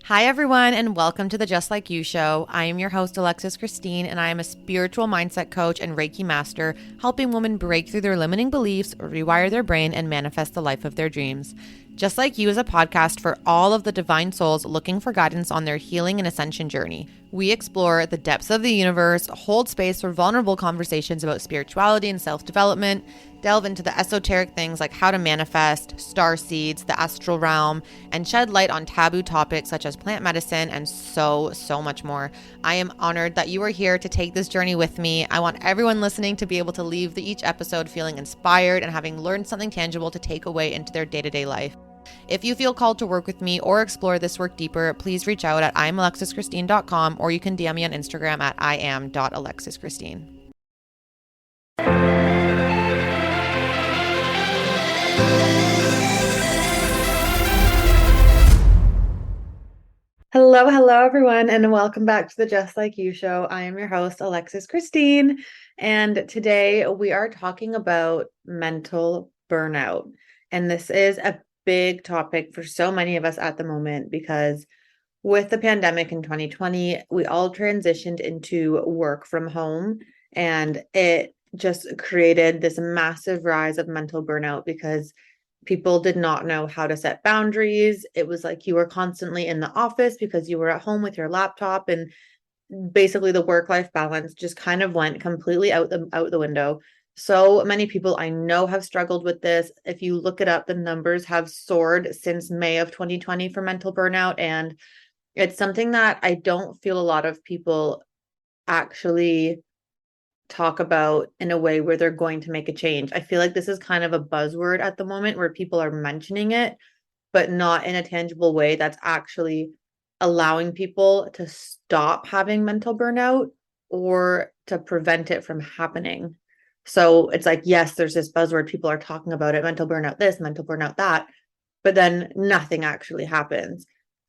Hi, everyone, and welcome to the Just Like You show. I am your host, Alexis Christine, and I am a spiritual mindset coach and Reiki master, helping women break through their limiting beliefs, rewire their brain, and manifest the life of their dreams. Just Like You is a podcast for all of the divine souls looking for guidance on their healing and ascension journey. We explore the depths of the universe, hold space for vulnerable conversations about spirituality and self-development, delve into the esoteric things like how to manifest, star seeds, the astral realm, and shed light on taboo topics such as plant medicine and so much more. I am honored that you are here to take this journey with me. I want everyone listening to be able to leave each episode feeling inspired and having learned something tangible to take away into their day-to-day life. If you feel called to work with me or explore this work deeper, please reach out at imalexischristine.com, or you can DM me on Instagram at iam.alexischristine. Hello, everyone, and welcome back to the Just Like You show. I am your host, Alexis Christine, and today we are talking about mental burnout. And this is a big topic for so many of us at the moment because with the pandemic in 2020, we all transitioned into work from home, and it just created this massive rise of mental burnout because people did not know how to set boundaries. It was like you were constantly in the office because you were at home with your laptop, and basically the work-life balance just kind of went completely out the window. So many people I know have struggled with this. If you look it up, the numbers have soared since May of 2020 for mental burnout, and it's something that I don't feel a lot of people actually talk about in a way where they're going to make a change. I feel like this is kind of a buzzword at the moment where people are mentioning it, but not in a tangible way that's actually allowing people to stop having mental burnout or to prevent it from happening. So it's like, yes, there's this buzzword, people are talking about it, mental burnout this, mental burnout that, but then nothing actually happens.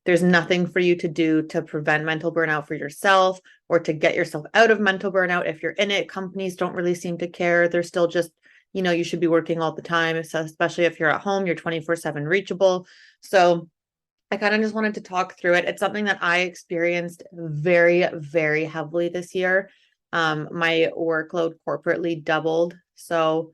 There's nothing for you to do to prevent mental burnout for yourself or to get yourself out of mental burnout. If you're in it, companies don't really seem to care. They're still just, you should be working all the time. So especially if you're at home, you're 24/7 reachable. So I kind of just wanted to talk through it. It's something that I experienced very, very heavily this year. My workload corporately doubled. So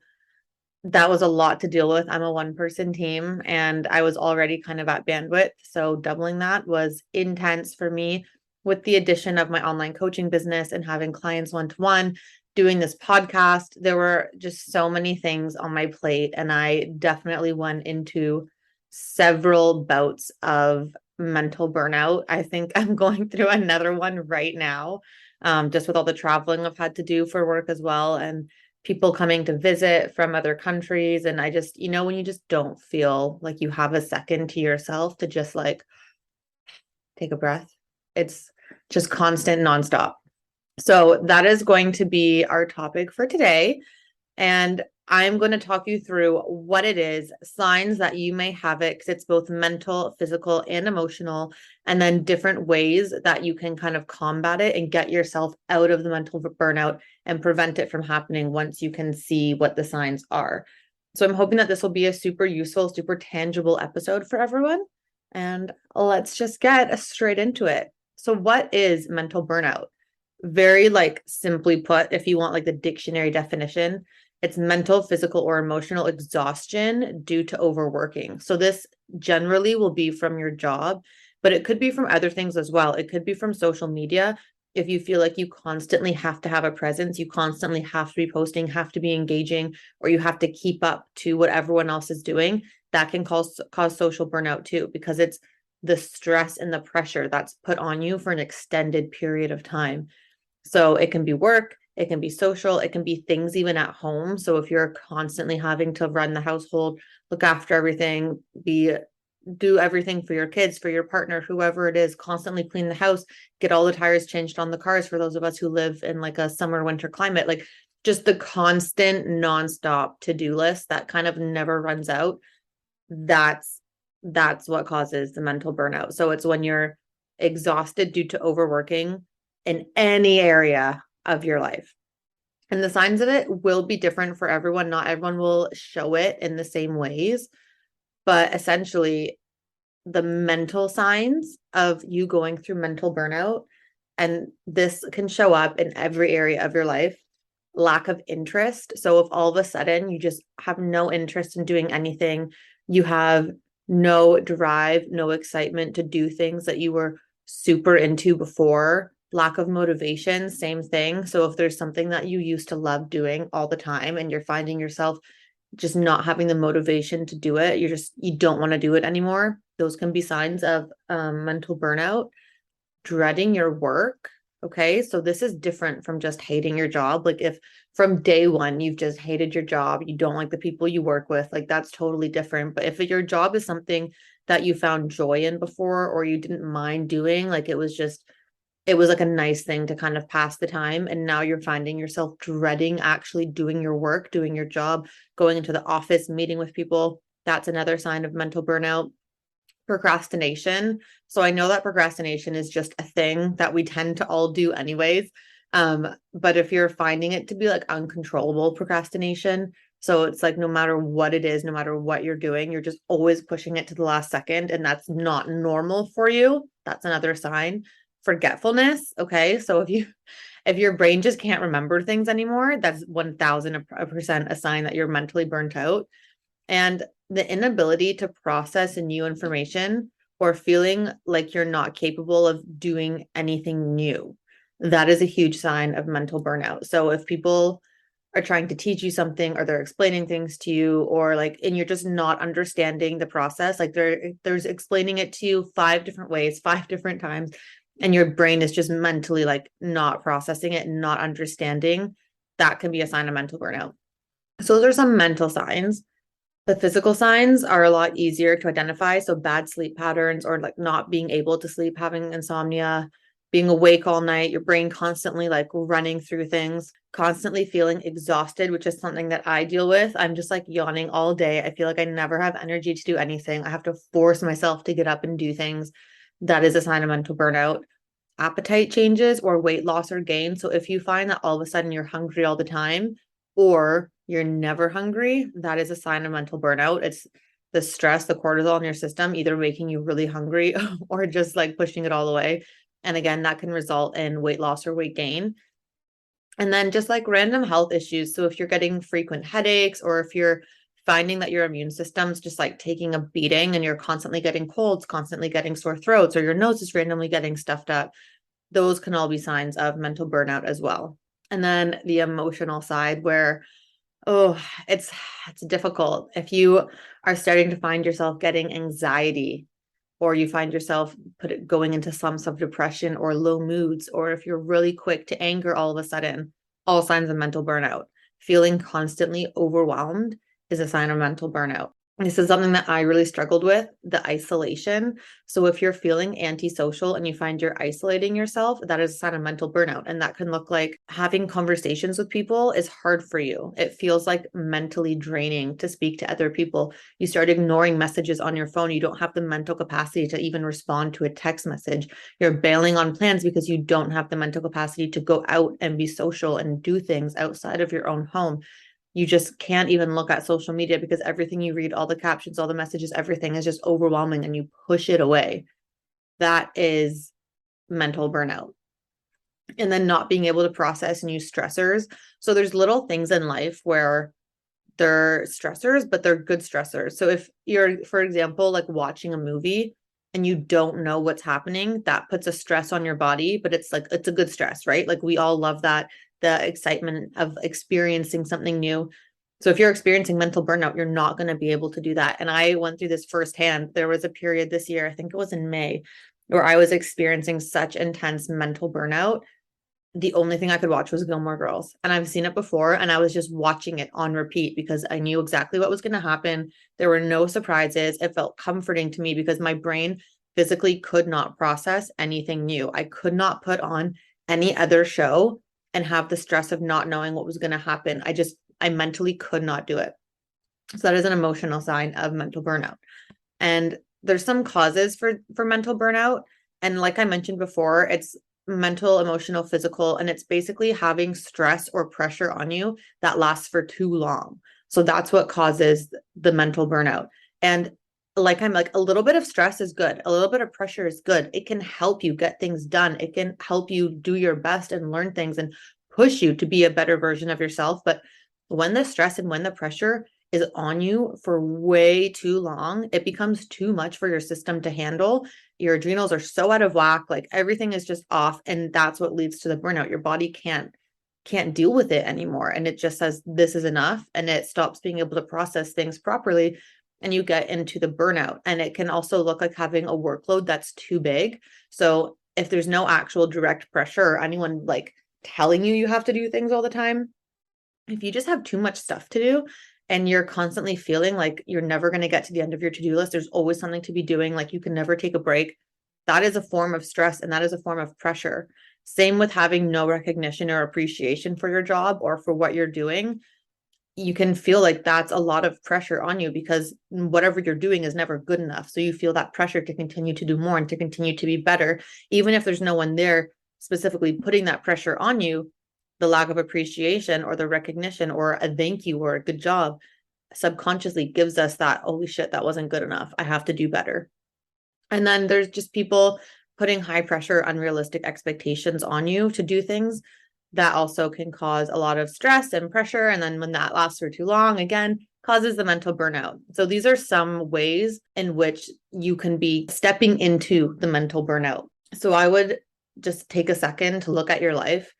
that was a lot to deal with. I'm a one-person team and I was already kind of at bandwidth. So doubling that was intense for me with the addition of my online coaching business and having clients one-to-one, doing this podcast. There were just so many things on my plate, and I definitely went into several bouts of mental burnout. I think I'm going through another one right now, just with all the traveling I've had to do for work as well. And people coming to visit from other countries. And I just, when you just don't feel like you have a second to yourself to just like take a breath, it's just constant nonstop. So that is going to be our topic for today. And I'm going to talk you through what it is, signs that you may have it, because it's both mental, physical, and emotional, and then different ways that you can kind of combat it and get yourself out of the mental burnout and prevent it from happening once you can see what the signs are. So I'm hoping that this will be a super useful, super tangible episode for everyone. And let's just get straight into it. So what is mental burnout? Very simply put, if you want the dictionary definition, it's mental, physical, or emotional exhaustion due to overworking. So this generally will be from your job, but it could be from other things as well. It could be from social media. If you feel like you constantly have to have a presence, you constantly have to be posting, have to be engaging, or you have to keep up to what everyone else is doing, that can cause social burnout too, because it's the stress and the pressure that's put on you for an extended period of time. So it can be work, it can be social, it can be things even at home. So if you're constantly having to run the household, look after everything, do everything for your kids, for your partner, whoever it is, constantly clean the house, get all the tires changed on the cars for those of us who live in a summer, winter climate, just the constant nonstop to-do list that kind of never runs out. That's what causes the mental burnout. So it's when you're exhausted due to overworking in any area of your life. And the signs of it will be different for everyone. Not everyone will show it in the same ways, but essentially the mental signs of you going through mental burnout. And this can show up in every area of your life. Lack of interest. So if all of a sudden you just have no interest in doing anything, you have no drive, no excitement to do things that you were super into before. Lack of motivation, same thing. So if there's something that you used to love doing all the time and you're finding yourself just not having the motivation to do it, you don't want to do it anymore. Those can be signs of mental burnout. Dreading your work. Okay. So this is different from just hating your job. Like if from day one you've just hated your job, you don't like the people you work with, like that's totally different. But if your job is something that you found joy in before, or you didn't mind doing, like it was like a nice thing to kind of pass the time. And now you're finding yourself dreading actually doing your work, doing your job, going into the office, meeting with people. That's another sign of mental burnout. Procrastination. So I know that procrastination is just a thing that we tend to all do anyways. But if you're finding it to be like uncontrollable procrastination, so it's like no matter what it is, no matter what you're doing, you're just always pushing it to the last second, and that's not normal for you. That's another sign. Forgetfulness. Okay. So if your brain just can't remember things anymore, that's 1000% a sign that you're mentally burnt out. And the inability to process new information or feeling like you're not capable of doing anything new, that is a huge sign of mental burnout. So if people are trying to teach you something, or they're explaining things to you, or like, and you're just not understanding the process, like there's explaining it to you 5 different ways, 5 different times, and your brain is just mentally like not processing it, not understanding, that can be a sign of mental burnout. So those are some mental signs. The physical signs are a lot easier to identify. So bad sleep patterns, or like not being able to sleep, having insomnia, being awake all night, your brain constantly like running through things, constantly feeling exhausted, which is something that I deal with. I'm just like yawning all day. I feel like I never have energy to do anything. I have to force myself to get up and do things. That is a sign of mental burnout. Appetite changes or weight loss or gain. So if you find that all of a sudden you're hungry all the time, or you're never hungry, that is a sign of mental burnout. It's the stress, the cortisol in your system, either making you really hungry or just like pushing it all away. And again, that can result in weight loss or weight gain. And then just like random health issues. So if you're getting frequent headaches, or if you're finding that your immune system's just like taking a beating and you're constantly getting colds, constantly getting sore throats, or your nose is randomly getting stuffed up, those can all be signs of mental burnout as well. And then the emotional side, where it's difficult. If you are starting to find yourself getting anxiety, or you find yourself going into some sort of depression or low moods, or if you're really quick to anger all of a sudden, all signs of mental burnout. Feeling constantly overwhelmed is a sign of mental burnout. This is something that I really struggled with, the isolation. So if you're feeling antisocial and you find you're isolating yourself, that is a sign of mental burnout. And that can look like having conversations with people is hard for you. It feels like mentally draining to speak to other people. You start ignoring messages on your phone. You don't have the mental capacity to even respond to a text message. You're bailing on plans because you don't have the mental capacity to go out and be social and do things outside of your own home. You just can't even look at social media because everything you read, all the captions, all the messages, everything is just overwhelming, and you push it away. That is mental burnout. And then not being able to process new stressors. So there's little things in life where they're stressors, but they're good stressors. So if you're, for example, like watching a movie and you don't know what's happening, that puts a stress on your body, but it's like, it's a good stress, right? Like we all love that, the excitement of experiencing something new. So if you're experiencing mental burnout, you're not going to be able to do that. And I went through this firsthand. There was a period this year, I think it was in May, where I was experiencing such intense mental burnout. The only thing I could watch was Gilmore Girls. And I've seen it before, and I was just watching it on repeat because I knew exactly what was going to happen. There were no surprises. It felt comforting to me because my brain physically could not process anything new. I could not put on any other show and have the stress of not knowing what was going to happen. I mentally could not do it. So that is an emotional sign of mental burnout. And there's some causes for mental burnout. And like I mentioned before, it's mental, emotional, physical, and it's basically having stress or pressure on you that lasts for too long. So that's what causes the mental burnout. And like I'm like, a little bit of stress is good. A little bit of pressure is good. It can help you get things done. It can help you do your best and learn things and push you to be a better version of yourself. But when the stress and when the pressure is on you for way too long, it becomes too much for your system to handle. Your adrenals are so out of whack, like everything is just off. And that's what leads to the burnout. Your body can't deal with it anymore. And it just says, this is enough. And it stops being able to process things properly. And you get into the burnout. And it can also look like having a workload that's too big. So if there's no actual direct pressure or anyone like telling you have to do things all the time, if you just have too much stuff to do and you're constantly feeling like you're never going to get to the end of your to-do list, there's always something to be doing, like you can never take a break, that is a form of stress and that is a form of pressure. Same with having no recognition or appreciation for your job or for what you're doing. You can feel like that's a lot of pressure on you because whatever you're doing is never good enough. So you feel that pressure to continue to do more and to continue to be better, even if there's no one there specifically putting that pressure on you. The lack of appreciation or the recognition or a thank you or a good job subconsciously gives us that, holy shit, that wasn't good enough. I have to do better. And then there's just people putting high pressure, unrealistic expectations on you to do things that also can cause a lot of stress and pressure. And then when that lasts for too long, again, causes the mental burnout. So these are some ways in which you can be stepping into the mental burnout. So I would just take a second to look at your life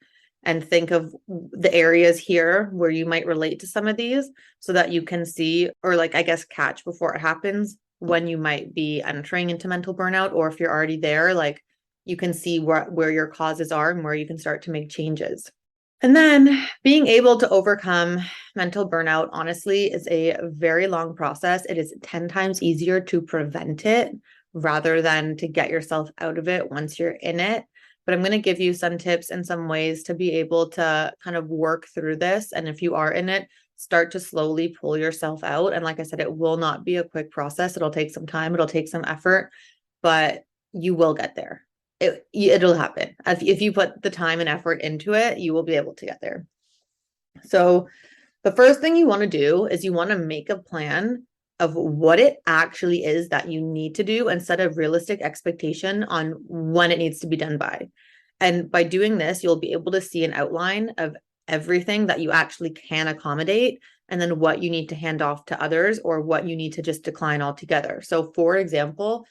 and think of the areas here where you might relate to some of these so that you can see, or like, I guess, catch before it happens when you might be entering into mental burnout, or if you're already there, like you can see where your causes are and where you can start to make changes. And then being able to overcome mental burnout, honestly, is a very long process. It is 10 times easier to prevent it rather than to get yourself out of it once you're in it. But I'm going to give you some tips and some ways to be able to kind of work through this. And if you are in it, start to slowly pull yourself out. And like I said, it will not be a quick process. It'll take some time. It'll take some effort, but you will get there. It'll happen. If you put the time and effort into it, you will be able to get there. So the first thing you want to do is you want to make a plan of what it actually is that you need to do and set a realistic expectation on when it needs to be done by. And by doing this, you'll be able to see an outline of everything that you actually can accommodate and then what you need to hand off to others or what you need to just decline altogether. So for example,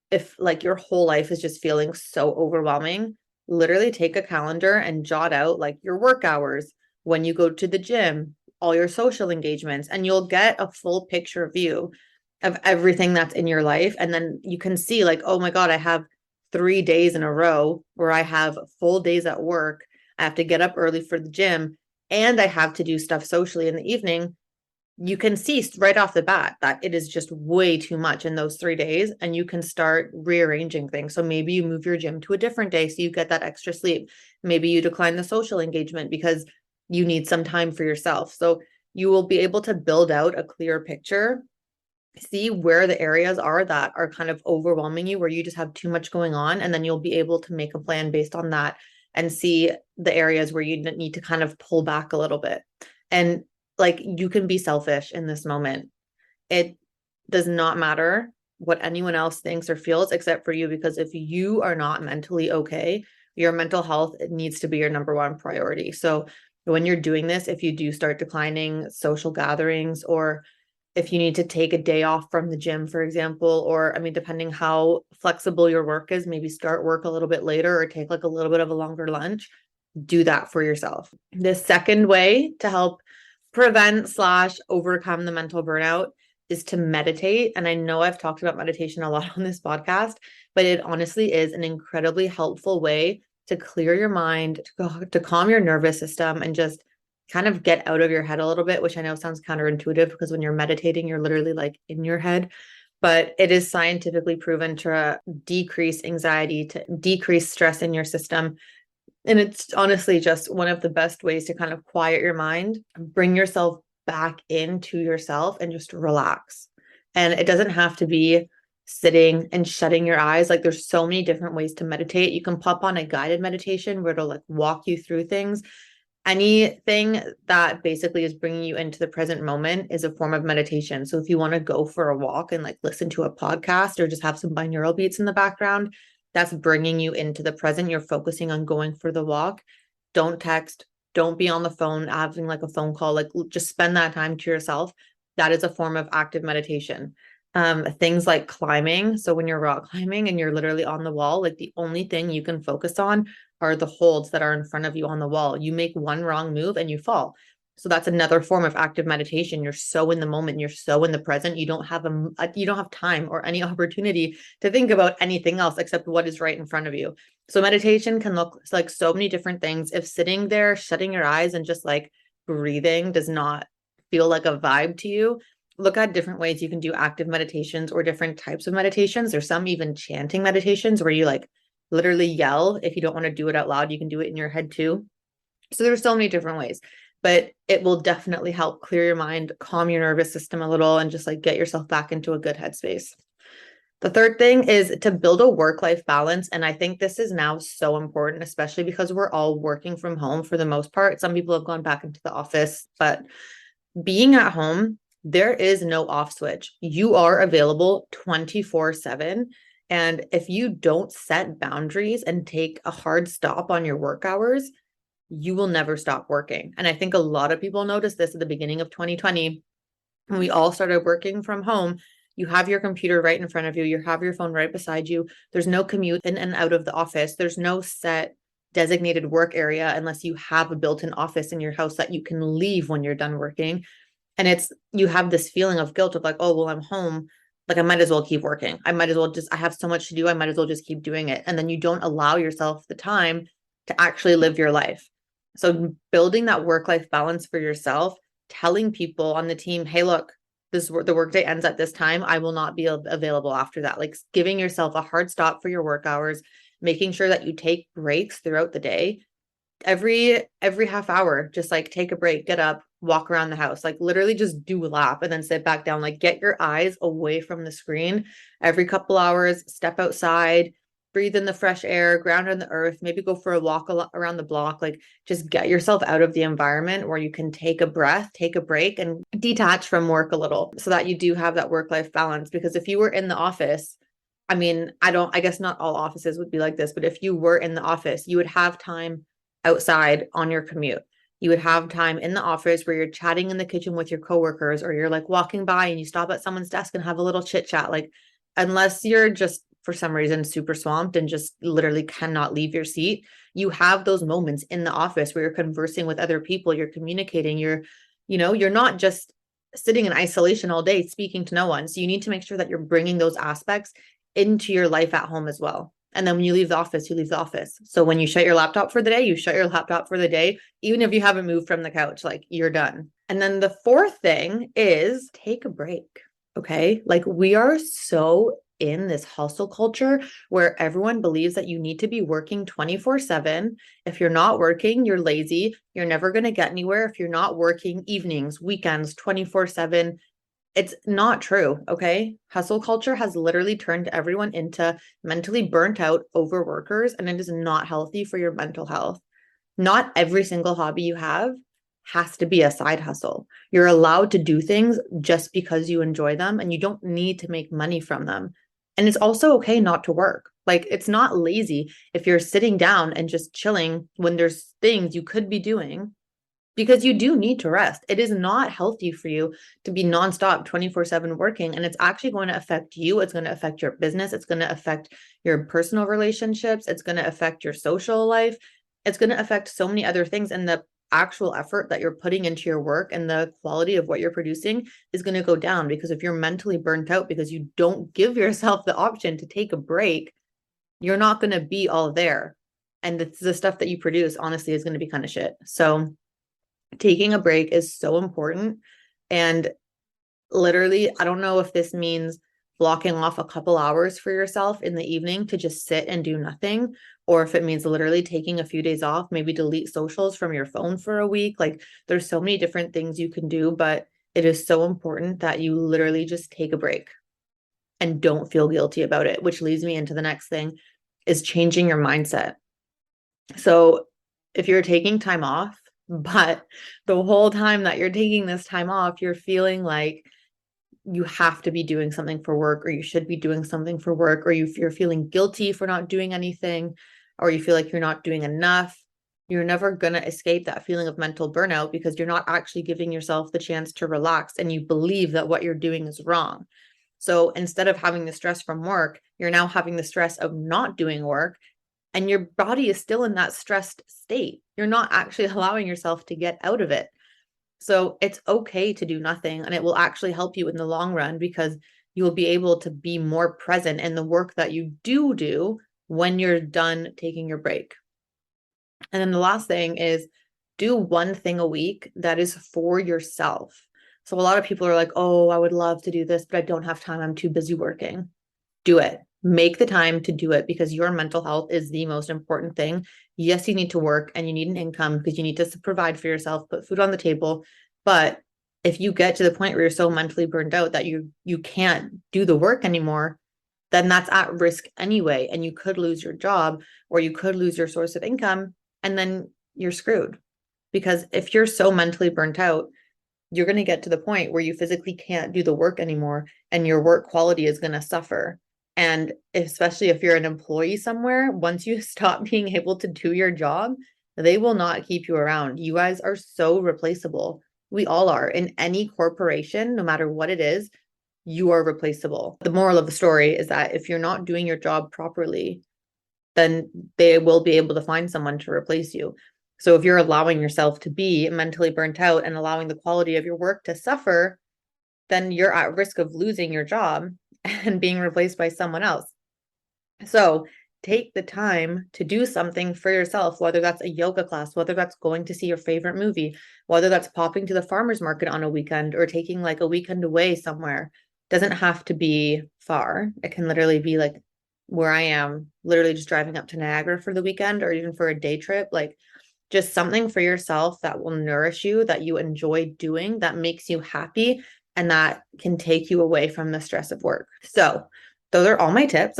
if like your whole life is just feeling so overwhelming, literally take a calendar and jot out like your work hours, when you go to the gym, all your social engagements, and you'll get a full picture view of everything that's in your life. And then you can see like, oh my God, I have 3 days in a row where I have full days at work. I have to get up early for the gym and I have to do stuff socially in the evening. You can see right off the bat that it is just way too much in those 3 days, and you can start rearranging things. So maybe you move your gym to a different day so you get that extra sleep. Maybe you decline the social engagement because you need some time for yourself. So you will be able to build out a clear picture, see where the areas are that are kind of overwhelming you, where you just have too much going on, and then you'll be able to make a plan based on that and see the areas where you need to kind of pull back a little bit. And like, you can be selfish in this moment. It does not matter what anyone else thinks or feels except for you, because if you are not mentally okay, your mental health needs to be your number one priority. So when you're doing this, if you do start declining social gatherings, or if you need to take a day off from the gym, for example, or I mean, depending how flexible your work is, maybe start work a little bit later or take like a little bit of a longer lunch, do that for yourself. The second way to help prevent / overcome the mental burnout is to meditate. And I know I've talked about meditation a lot on this podcast, but it honestly is an incredibly helpful way to clear your mind, to calm your nervous system, and just kind of get out of your head a little bit, which I know sounds counterintuitive because when you're meditating, you're literally like in your head. But it is scientifically proven to decrease anxiety, to decrease stress in your system. And it's honestly just one of the best ways to kind of quiet your mind, bring yourself back into yourself and just relax. And it doesn't have to be sitting and shutting your eyes. Like, there's so many different ways to meditate. You can pop on a guided meditation where it'll like walk you through things. Anything that basically is bringing you into the present moment is a form of meditation. So if you want to go for a walk and like listen to a podcast or just have some binaural beats in the background, that's bringing you into the present. You're focusing on going for the walk. Don't text, don't be on the phone having like a phone call, like just spend that time to yourself. That is a form of active meditation. Things like climbing. So when you're rock climbing and you're literally on the wall, like the only thing you can focus on are the holds that are in front of you on the wall. You make one wrong move and you fall. So that's another form of active meditation. You're so in the moment, you're so in the present. You don't have you don't have time or any opportunity to think about anything else except what is right in front of you. So meditation can look like so many different things. If sitting there, shutting your eyes and just like breathing does not feel like a vibe to you, look at different ways you can do active meditations or different types of meditations. There's some even chanting meditations where you like literally yell. If you don't want to do it out loud, you can do it in your head too. So there's so many different ways, but it will definitely help clear your mind, calm your nervous system a little, and just like get yourself back into a good headspace. The third thing is to build a work-life balance. And I think this is now so important, especially because we're all working from home for the most part. Some people have gone back into the office, but being at home, there is no off switch. You are available 24/7. And if you don't set boundaries and take a hard stop on your work hours, you will never stop working. And I think a lot of people noticed this at the beginning of 2020 when we all started working from home. You have your computer right in front of you, you have your phone right beside you. There's no commute in and out of the office. There's no set designated work area unless you have a built-in office in your house that you can leave when you're done working. And you have this feeling of guilt of like, oh, well, I'm home. Like I might as well keep working. I might as well I have so much to do. I might as well just keep doing it. And then you don't allow yourself the time to actually live your life. So building that work-life balance for yourself, telling people on the team, hey, look, the workday ends at this time. I will not be available after that. Like giving yourself a hard stop for your work hours, making sure that you take breaks throughout the day. Every half hour, just like take a break, get up, walk around the house, like literally just do a lap and then sit back down, like get your eyes away from the screen. Every couple hours, step outside, breathe in the fresh air, ground in the earth, maybe go for a walk around the block, like just get yourself out of the environment where you can take a breath, take a break and detach from work a little so that you do have that work-life balance. Because if you were in the office, I mean, I guess not all offices would be like this, but if you were in the office, you would have time outside on your commute. You would have time in the office where you're chatting in the kitchen with your coworkers, or you're like walking by and you stop at someone's desk and have a little chit chat. Like, unless you're just for some reason super swamped and just literally cannot leave your seat, you have those moments in the office where you're conversing with other people, you're communicating, you're not just sitting in isolation all day speaking to no one. So you need to make sure that you're bringing those aspects into your life at home as well. And then when you leave the office, you leave the office. So when you shut your laptop for the day, you shut your laptop for the day, even if you haven't moved from the couch, like you're done. And then the fourth thing is take a break. Okay. Like we are so in this hustle culture where everyone believes that you need to be working 24/7. If you're not working, you're lazy. You're never going to get anywhere. If you're not working evenings, weekends, 24/7, it's not true. Okay. Hustle culture has literally turned everyone into mentally burnt out overworkers, and it is not healthy for your mental health. Not every single hobby you have has to be a side hustle. You're allowed to do things just because you enjoy them, and you don't need to make money from them. And it's also okay not to work. Like it's not lazy if you're sitting down and just chilling when there's things you could be doing, because you do need to rest. It is not healthy for you to be nonstop 24/7 working. And it's actually going to affect you. It's going to affect your business. It's going to affect your personal relationships. It's going to affect your social life. It's going to affect so many other things. And the actual effort that you're putting into your work and the quality of what you're producing is going to go down, because if you're mentally burnt out because you don't give yourself the option to take a break, you're not going to be all there. And the stuff that you produce, honestly, is going to be kind of shit. So taking a break is so important. And literally, I don't know if this means blocking off a couple hours for yourself in the evening to just sit and do nothing, or if it means literally taking a few days off, maybe delete socials from your phone for a week. Like there's so many different things you can do, but it is so important that you literally just take a break and don't feel guilty about it, which leads me into the next thing, is changing your mindset. So if you're taking time off, But the whole time that you're taking this time off, you're feeling like you have to be doing something for work, or you should be doing something for work, or you're feeling guilty for not doing anything, or you feel like you're not doing enough. You're never going to escape that feeling of mental burnout because you're not actually giving yourself the chance to relax and you believe that what you're doing is wrong. So instead of having the stress from work, you're now having the stress of not doing work, and your body is still in that stressed state. You're not actually allowing yourself to get out of it. So it's okay to do nothing, and it will actually help you in the long run because you will be able to be more present in the work that you do when you're done taking your break. And then the last thing is do one thing a week that is for yourself. So a lot of people are like, oh, I would love to do this, but I don't have time. I'm too busy working. Do it. Make the time to do it because your mental health is the most important thing. Yes, you need to work and you need an income because you need to provide for yourself, put food on the table. But if you get to the point where you're so mentally burned out that you can't do the work anymore, then that's at risk anyway. And you could lose your job or you could lose your source of income, and then you're screwed. Because if you're so mentally burnt out, you're going to get to the point where you physically can't do the work anymore and your work quality is going to suffer. And especially if you're an employee somewhere, once you stop being able to do your job, they will not keep you around. You guys are so replaceable. We all are. In any corporation, no matter what it is, you are replaceable. The moral of the story is that if you're not doing your job properly, then they will be able to find someone to replace you. So if you're allowing yourself to be mentally burnt out and allowing the quality of your work to suffer, then you're at risk of losing your job and being replaced by someone else. So take the time to do something for yourself, whether that's a yoga class, whether that's going to see your favorite movie, whether that's popping to the farmer's market on a weekend or taking like a weekend away somewhere. Doesn't have to be far. It can literally be like where I am, literally just driving up to Niagara for the weekend or even for a day trip, like just something for yourself that will nourish you, that you enjoy doing, that makes you happy, and that can take you away from the stress of work. So those are all my tips.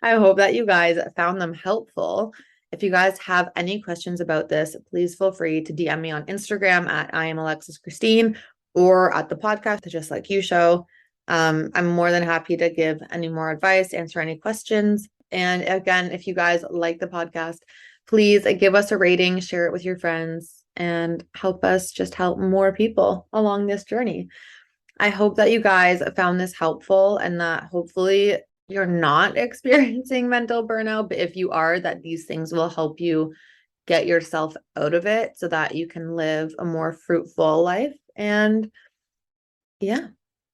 I hope that you guys found them helpful. If you guys have any questions about this, please feel free to DM me on Instagram at I am Alexis Christine or at the podcast, the Just Like You Show. I'm more than happy to give any more advice, answer any questions. And again, if you guys like the podcast, please give us a rating, share it with your friends, and help us just help more people along this journey. I hope that you guys found this helpful and that hopefully you're not experiencing mental burnout, but if you are, that these things will help you get yourself out of it so that you can live a more fruitful life. And yeah,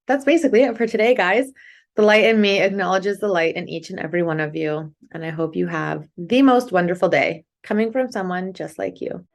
that's basically it for today, guys. The light in me acknowledges the light in each and every one of you. And I hope you have the most wonderful day coming from someone just like you.